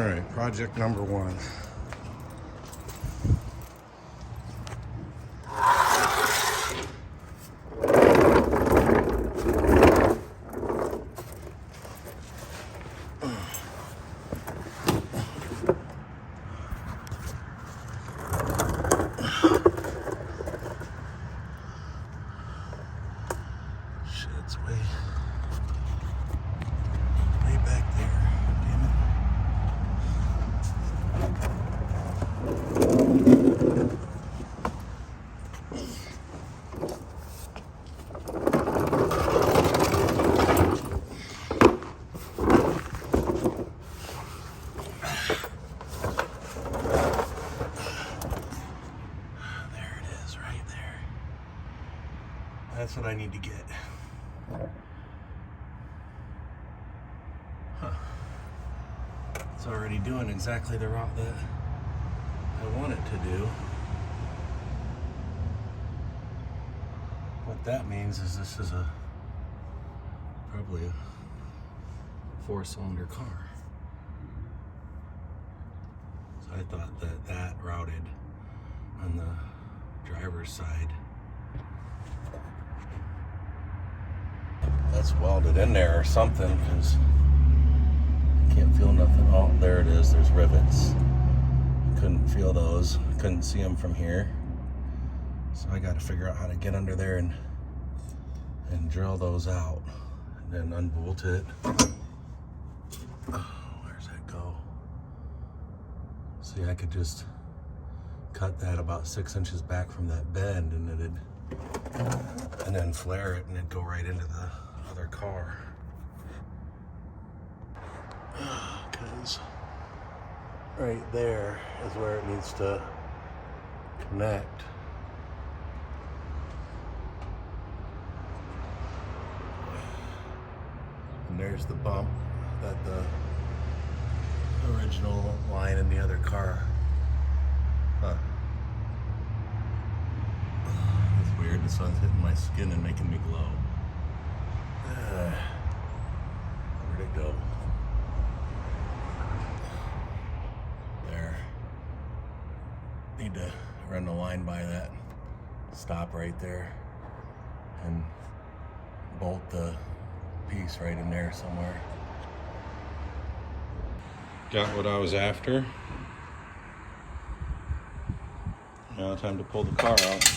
Alright, project number one. Shit's way back there. Damn it. There it is, right there. That's what I need to get. It's already doing exactly the route that I want it to do. What that means is this is probably a 4-cylinder car. So I thought that routed on the driver's side. That's welded in there or something, because I can't feel nothing. Oh, there it is. There's rivets. Couldn't feel those. Couldn't see them from here. So I got to figure out how to get under there and drill those out, and then unbolt it. Oh, where's that go? See, I could just cut that about 6 inches back from that bend, and then flare it, and it'd go right into the other car. Because right there is where it needs to connect. And there's the bump that the original line in the other car. Huh. It's weird, the sun's hitting my skin and making me glow. Where'd it go? There. Need to run the line by that stop right there and bolt the piece right in there somewhere. Got what I was after. Now time to pull the car out.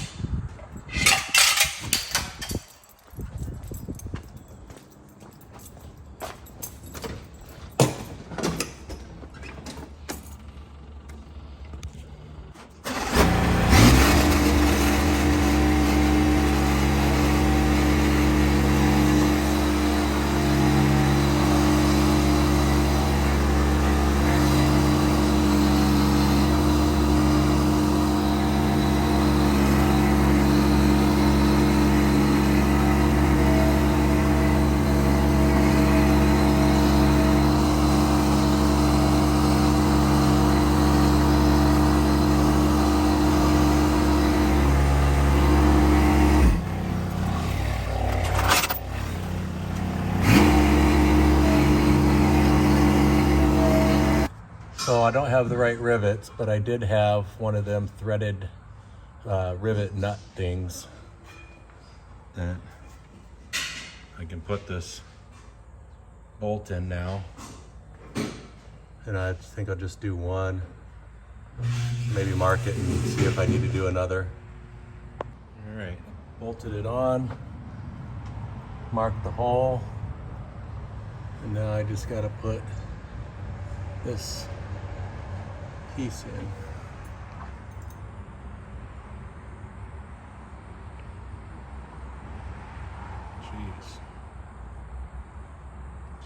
So I don't have the right rivets, but I did have one of them threaded rivet nut things that I can put this bolt in now. And I think I'll just do one, maybe mark it and see if I need to do another. All right, bolted it on, marked the hole, and now I just gotta put this piece in. Jeez.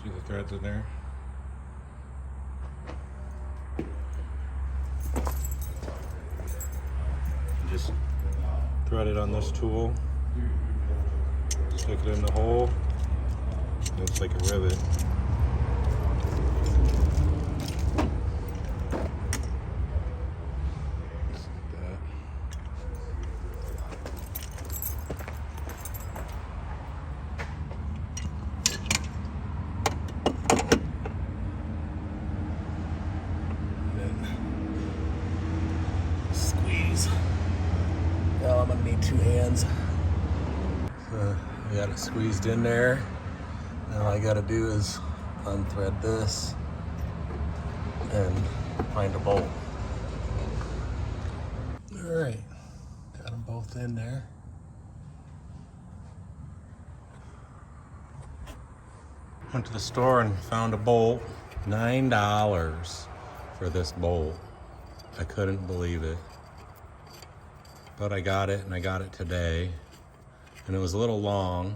See the threads in there? Just thread it on this tool, stick it in the hole, and it's like a rivet. 2 hands. So I got it squeezed in there. Now all I gotta do is unthread this and find a bolt. All right, got them both in there. Went to the store and found a bolt. $9 for this bolt. I couldn't believe it. But I got it, and I got it today. And it was a little long,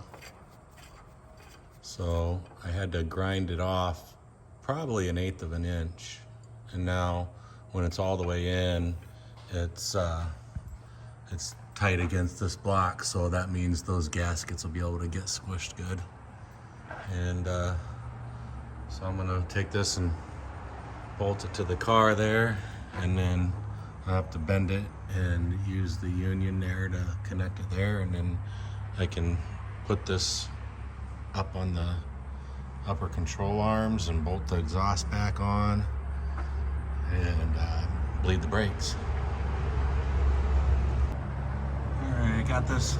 so I had to grind it off probably 1/8 of an inch. And now when it's all the way in, it's tight against this block, so that means those gaskets will be able to get squished good. And so I'm gonna take this and bolt it to the car there, and then I have to bend it and use the union there to connect it there, and then I can put this up on the upper control arms and bolt the exhaust back on and bleed the brakes. Alright, I got this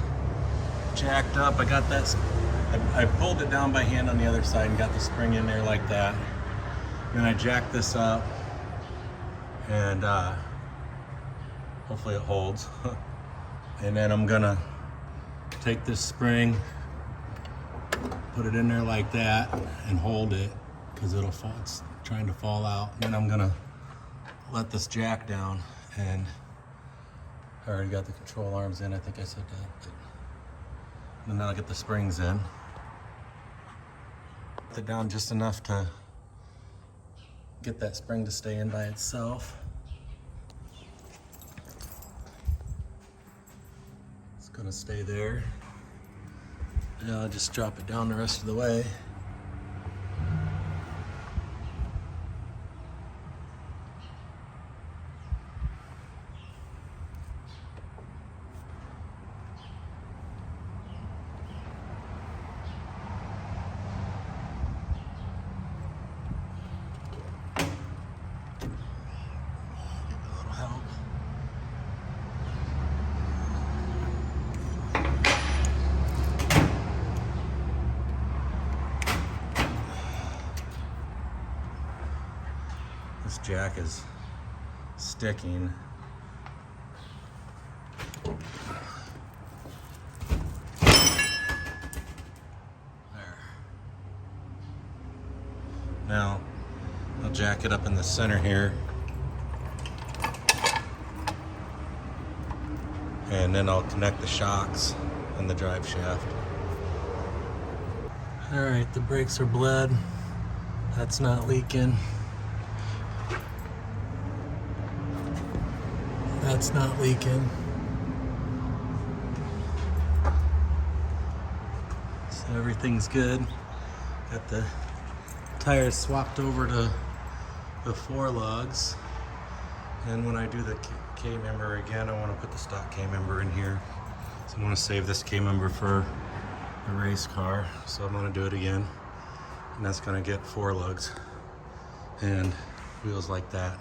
jacked up. I pulled it down by hand on the other side and got the spring in there like that. Then I jacked this up and hopefully it holds. And then I'm gonna take this spring, put it in there like that and hold it because it'll fall, it's trying to fall out. And then I'm gonna let this jack down, and I already got the control arms in, I think I said that. And then I'll get the springs in. Put it down just enough to get that spring to stay in by itself. It's gonna stay there. Now I'll just drop it down the rest of the way. This jack is sticking. There. Now, I'll jack it up in the center here. And then I'll connect the shocks and the drive shaft. All right, the brakes are bled. That's not leaking. That's not leaking. So everything's good. Got the tires swapped over to the 4 lugs. And when I do the K-member again, I want to put the stock K-member in here. So I'm going to save this K-member for a race car. So I'm going to do it again. And that's going to get 4 lugs and wheels like that.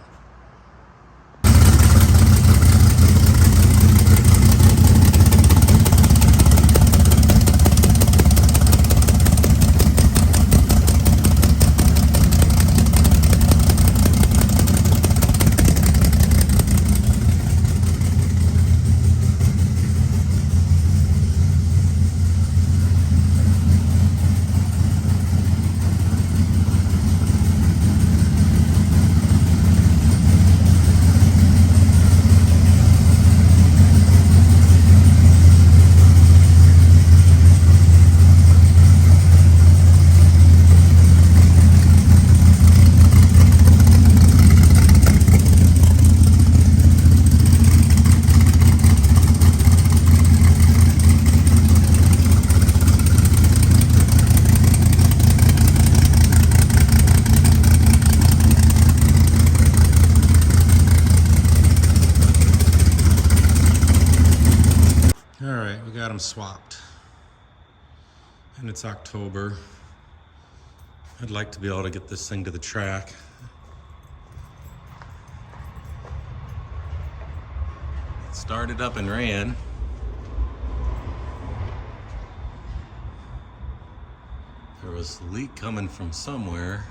Got them swapped, and it's October. I'd like to be able to get this thing to the track. It started up and ran. was a leak coming from somewhere.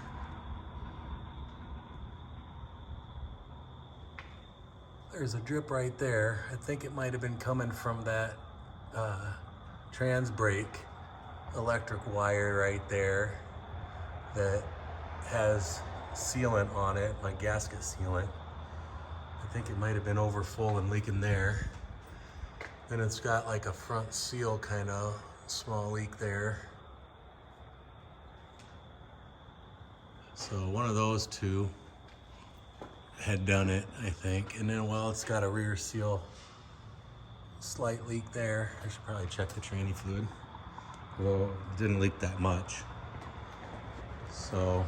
There's a drip right there. I think it might have been coming from that trans brake electric wire right there that has sealant on it, my gasket sealant. I think it might have been over full and leaking there. Then it's got like a front seal kind of small leak there. So one of those two had done it, I think. And then, well, it's got a rear seal slight leak there. I should probably check the tranny fluid. Although it didn't leak that much. So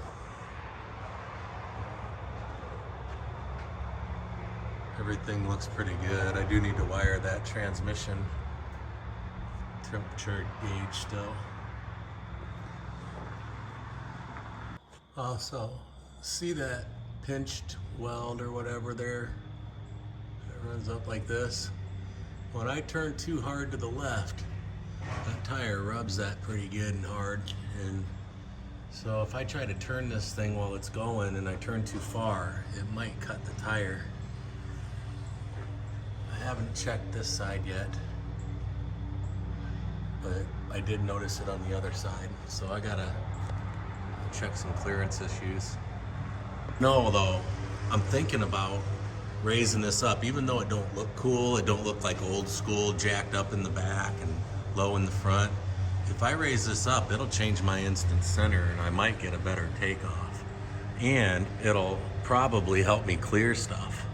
everything looks pretty good. I do need to wire that transmission temperature gauge still. Also, see that pinched weld or whatever there? It runs up like this. When I turn too hard to the left, that tire rubs that pretty good and hard. And so if I try to turn this thing while it's going and I turn too far, it might cut the tire. I haven't checked this side yet, but I did notice it on the other side. So I gotta check some clearance issues. No, though, I'm thinking about raising this up, even though it don't look cool, it don't look like old school, jacked up in the back and low in the front. If I raise this up, it'll change my instant center and I might get a better takeoff. And it'll probably help me clear stuff.